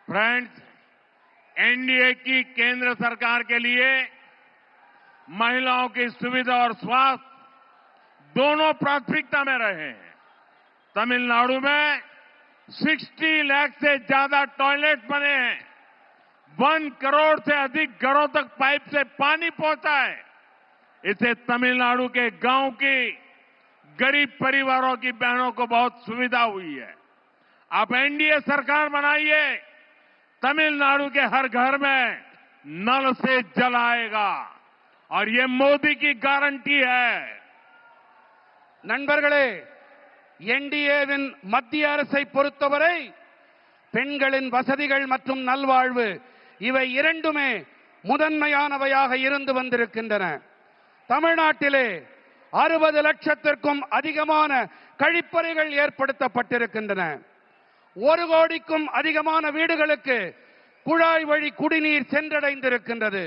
Friends, NDA की केंद्र सरकार के लिए महिलाओं की सुविधा और स्वास्थ्य दोनों प्राथमिकता में रहे हैं। तमिलनाडु में 60 लाख से ज्यादा टॉयलेट बने हैं। 1 करोड़ से अधिक घरों तक पाइप से पानी पहुंचा है। इससे तमिलनाडु के गांव की गरीब परिवारों की बहनों को बहुत सुविधा हुई है। आप एनडीए सरकार बनाइए, तमिलनाडु के हर घर में नल से जल आएगा और ये मोदी की गारंटी है। நண்பர்களே, என்டிஏவின் மத்திய அரசை பொறுத்தவரை பெண்களின் வசதிகள் மற்றும் நல்வாழ்வு இவை இரண்டுமே முதன்மையானவையாக இருந்து வந்திருக்கின்றன. தமிழ்நாட்டிலே 60 லட்சத்திற்கும் அதிகமான கழிப்பறைகள் ஏற்படுத்தப்பட்டிருக்கின்றன. 1 கோடிக்கும் அதிகமான வீடுகளுக்கு குழாய் வழி குடிநீர் சென்றடைந்திருக்கின்றது.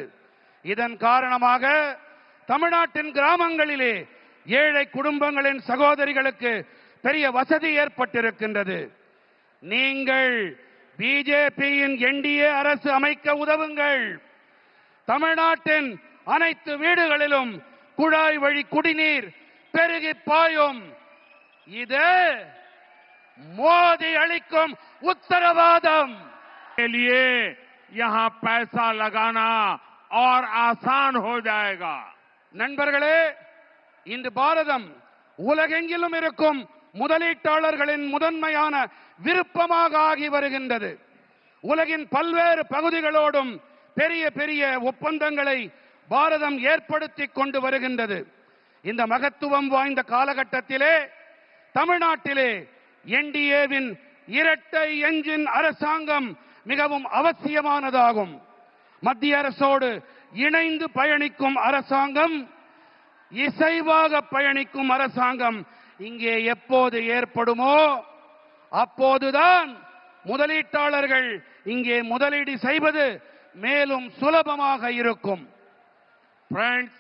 இதன் காரணமாக தமிழ்நாட்டின் கிராமங்களிலே ஏழை குடும்பங்களின் சகோதரிகளுக்கு பெரிய வசதி ஏற்பட்டிருக்கின்றது. நீங்கள் பிஜேபியின் என்டிஏ அரசு அமைக்க உதவுங்கள். தமிழ்நாட்டின் அனைத்து வீடுகளிலும் குழாய் வழி குடிநீர் பெருகி பாயும். இது மோடி அளிக்கும் உத்தரவாதம். के लिए यहां पैसा लगाना और आसान हो जाएगा. நண்பர்களே, இன்று பாரதம் உலகெங்கிலும் இருக்கும் முதலீட்டாளர்களின் முதன்மையான விருப்பமாக ஆகி வருகின்றது. உலகின் பல்வேறு பகுதிகளோடும் பெரிய பெரிய ஒப்பந்தங்களை பாரதம் ஏற்படுத்திக் கொண்டு வருகின்றது. இந்த மகத்துவம் வாய்ந்த காலகட்டத்திலே தமிழ்நாட்டிலே என்டிஏவின் இரட்டை என்ஜின் அரசாங்கம் மிகவும் அவசியமானதாகும். மத்திய அரசோடு இணைந்து பயணிக்கும் அரசாங்கம், இசைவாக பயணிக்கும் அரசாங்கம் இங்கே எப்போது ஏற்படுமோ அப்போதுதான் முதலீட்டாளர்கள் இங்கே முதலீடு செய்வது மேலும் சுலபமாக இருக்கும். फ्रेंड्स,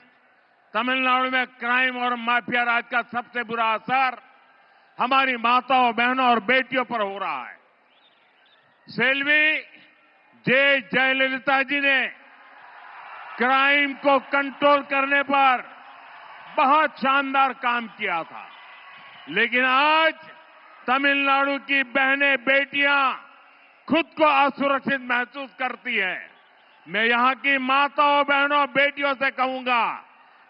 तमिलनाडु में क्राइम और माफिया राज का सबसे बुरा असर हमारी माताओं, बहनों और बेटियों पर हो रहा है। सेल्वी जयललिता जी ने क्राइम को कंट्रोल करने पर बहुत शानदार काम किया था, लेकिन आज तमिलनाडु की बहनें, बेटियां खुद को असुरक्षित महसूस करती हैं। मैं यहां की माताओं, बहनों, बेटियों से कहूंगा,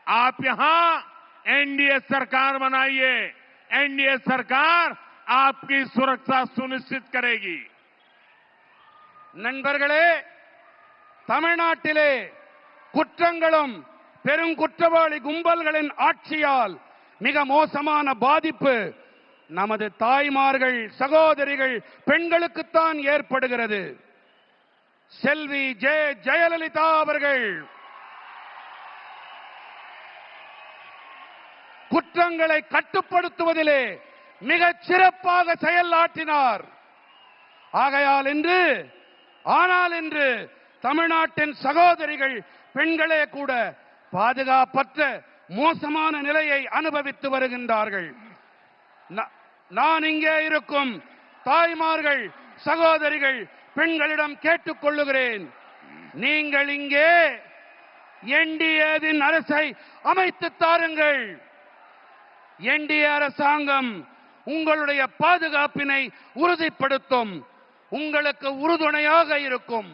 आप यहां एनडीए सरकार बनाइए। एनडीए सरकार आपकी सुरक्षा सुनिश्चित करेगी. நண்பர்களே, தமிழ்நாட்டிலே குற்றங்களும் பெருங்குற்றவாளி கும்பல்களின் ஆட்சியால் மிக மோசமான பாதிப்பு நமது தாய்மார்கள், சகோதரிகள், பெண்களுக்குத்தான் ஏற்படுகிறது. செல்வி ஜெயலலிதா அவர்கள் குற்றங்களை கட்டுப்படுத்துவதிலே மிகச் சிறப்பாக செயலாற்றினார். ஆகையால் இன்று தமிழ்நாட்டின் சகோதரிகள், பெண்களே கூட பாதுகாப்பற்ற மோசமான நிலையை அனுபவித்து வருகின்றார்கள். நான் இங்கே இருக்கும் தாய்மார்கள், சகோதரிகள், பெண்களிடம் கேட்டுக்கொள்ளுகிறேன், நீங்கள் இங்கே என்டிஏவின் அரசை அமைத்து தாருங்கள். என்டிஏ அரசாங்கம் உங்களுடைய பாதுகாப்பினை உறுதிப்படுத்தும், உங்களுக்கு உறுதுணையாக இருக்கும்.